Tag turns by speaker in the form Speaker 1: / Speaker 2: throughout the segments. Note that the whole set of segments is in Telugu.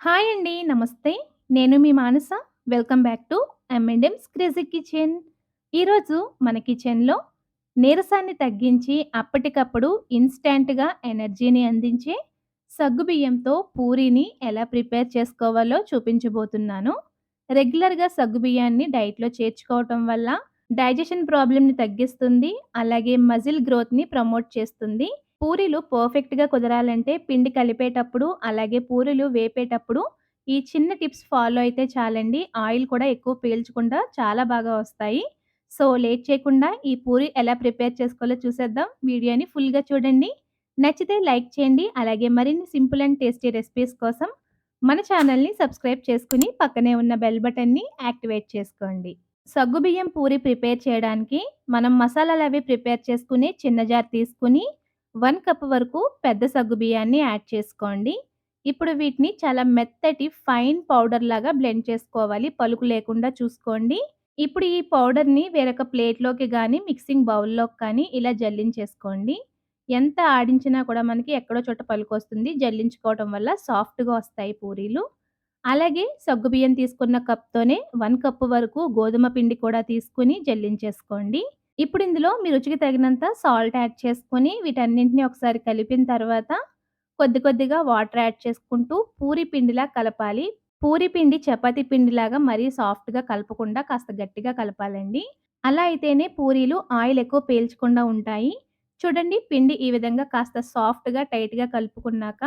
Speaker 1: హాయ్ అండి. నమస్తే. నేను మీ Manasa. Welcome back to M&M's crazy kitchen. ఈరోజు మన కిచెన్‌లో నీరసాన్ని తగ్గించి అప్పటికప్పుడు ఇన్‌స్టాంట్‌గా ఎనర్జీని అందించే సగ్గుబియ్యంతో పూరీని ఎలా ప్రిపేర్ చేసుకోవాలో చూపించబోతున్నాను. రెగ్యులర్‌గా సగ్గుబియ్యాన్ని డైట్‌లో చేర్చుకోవటం వల్ల డైజెషన్ ప్రాబ్లమ్‌ని తగ్గిస్తుంది. అలాగే మజిల్ గ్రోత్‌ని ప్రమోట్ చేస్తుంది. పూరీలు పర్ఫెక్ట్‌గా కుదరాలంటే పిండి కలిపేటప్పుడు, అలాగే పూరీలు వేపేటప్పుడు ఈ చిన్న టిప్స్ ఫాలో అయితే చాలండి. ఆయిల్ కూడా ఎక్కువ పీల్చకుండా చాలా బాగా వస్తాయి. సో, లేట్ చేయకుండా ఈ పూరి ఎలా ప్రిపేర్ చేసుకోవాలో చూసేద్దాం. వీడియోని ఫుల్‌గా చూడండి. నచ్చితే లైక్ చేయండి. అలాగే మరిన్ని సింపుల్ అండ్ టేస్టీ రెసిపీస్ కోసం మన ఛానల్‌ని సబ్స్క్రైబ్ చేసుకొని పక్కనే ఉన్న బెల్ బటన్‌ని యాక్టివేట్ చేసుకోండి. సగ్గుబియ్యం పూరి ప్రిపేర్ చేయడానికి మనం మసాలాలవి ప్రిపేర్ చేసుకునే చిన్న జార్ తీసుకొని 1 కప్ వరకు పెద్ద సగ్గుబియ్యాన్ని యాడ్ చేసుకోండి. ఇప్పుడు వీటిని చాలా మెత్తటి ఫైన్ పౌడర్ లాగా బ్లెండ్ చేసుకోవాలి. పలుకు లేకుండా చూసుకోండి. ఇప్పుడు ఈ పౌడర్‌ని వేరొక ప్లేట్‌లోకి గానీ, మిక్సింగ్ బౌల్‌లోకి కానీ ఇలా జల్లించేసుకోండి. ఎంత ఆడించినా కూడా మనకి ఎక్కడో చోట పలుకొస్తుంది. జల్లించుకోవటం వల్ల సాఫ్ట్‌గా వస్తాయి పూరీలు. అలాగే సగ్గుబియ్యం తీసుకున్న కప్‌తోనే 1 కప్ వరకు గోధుమ పిండి కూడా తీసుకొని జల్లించేసుకోండి. ఇప్పుడు ఇందులో మీ రుచికి తగినంత సాల్ట్ యాడ్ చేసుకొని వీటన్నింటిని ఒకసారి కలిపిన తర్వాత కొద్ది కొద్దిగా వాటర్ యాడ్ చేసుకుంటూ పూరి పిండిలా కలపాలి. పూరి పిండి చపాతీ పిండిలాగా మరీ సాఫ్ట్‌గా కలపకుండా కాస్త గట్టిగా కలపాలండి. అలా అయితేనే పూరీలు ఆయిల్ ఎక్కువ పీల్చకుండా ఉంటాయి. చూడండి పిండి ఈ విధంగా కాస్త సాఫ్ట్‌గా, టైట్‌గా కలుపుకున్నాక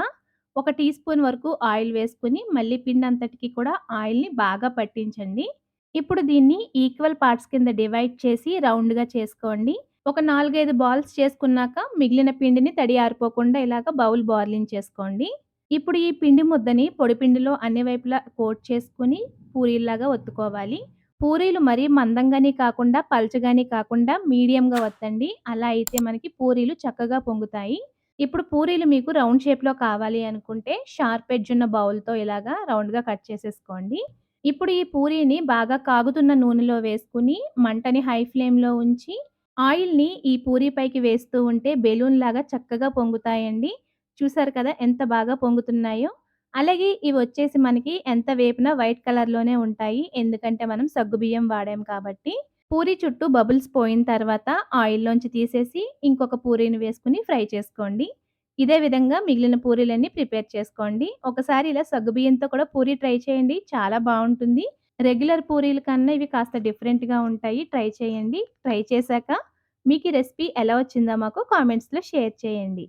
Speaker 1: ఒక టీ స్పూన్ వరకు ఆయిల్ వేసుకొని మళ్ళీ పిండంతటికి కూడా ఆయిల్‌ని బాగా పట్టించండి. ఇప్పుడు దీన్ని ఈక్వల్ పార్ట్స్ కింద డివైడ్ చేసి రౌండ్‌గా చేసుకోండి. ఒక 4, 5 బాల్స్ చేసుకున్నాక మిగిలిన పిండిని తడి ఆరిపోకుండా ఇలాగ బౌల్ బోర్లించేసుకోండి. ఇప్పుడు ఈ పిండి ముద్దని పొడి పిండిలో అన్ని వైపులా కోట్ చేసుకొని పూరీల్లాగా ఒత్తుకోవాలి. పూరీలు మరీ మందంగాని కాకుండా, పల్చగాని కాకుండా మీడియంగా ఒత్తండి. అలా అయితే మనకి పూరీలు చక్కగా పొంగుతాయి. ఇప్పుడు పూరీలు మీకు రౌండ్ షేప్‌లో కావాలి అనుకుంటే షార్ప్ ఎడ్జ్ ఉన్న బౌల్‌తో ఇలాగా రౌండ్‌గా కట్ చేసేసుకోండి. ఇప్పుడు ఈ పూరీని బాగా కాగుతున్న నూనెలో వేసుకొని మంటని హై ఫ్లేమ్‌లో ఉంచి ఆయిల్‌ని ఈ పూరి పైకి వేస్తూ ఉంటే బెలూన్‌లాగా చక్కగా పొంగుతాయండి. చూసారు కదా ఎంత బాగా పొంగుతున్నాయో. అలాగే ఇవొచ్చేసి మనకి ఎంత వేపినా వైట్ కలర్‌లోనే ఉంటాయి. ఎందుకంటే మనం సగ్గుబియ్యం వాడాం కాబట్టి. పూరి చుట్టూ బబుల్స్ పోయిన తర్వాత ఆయిల్‌లోంచి తీసేసి ఇంకొక పూరీని వేసుకొని ఫ్రై చేసుకోండి. ఇదే విధంగా మిగిలిన పూరీలన్నీ ప్రిపేర్ చేసుకోండి. ఒకసారి ఇలా సగ్గుబియ్యంతో కూడా పూరి ట్రై చేయండి. చాలా బావుంటుంది. రెగ్యులర్ పూరీల కన్నా ఇవి కాస్త డిఫరెంట్‌గా ఉంటాయి. ట్రై చేయండి. ట్రై చేశాక మీకు ఈ రెసిపీ ఎలా వచ్చిందో మాకు కామెంట్స్‌లో షేర్ చేయండి.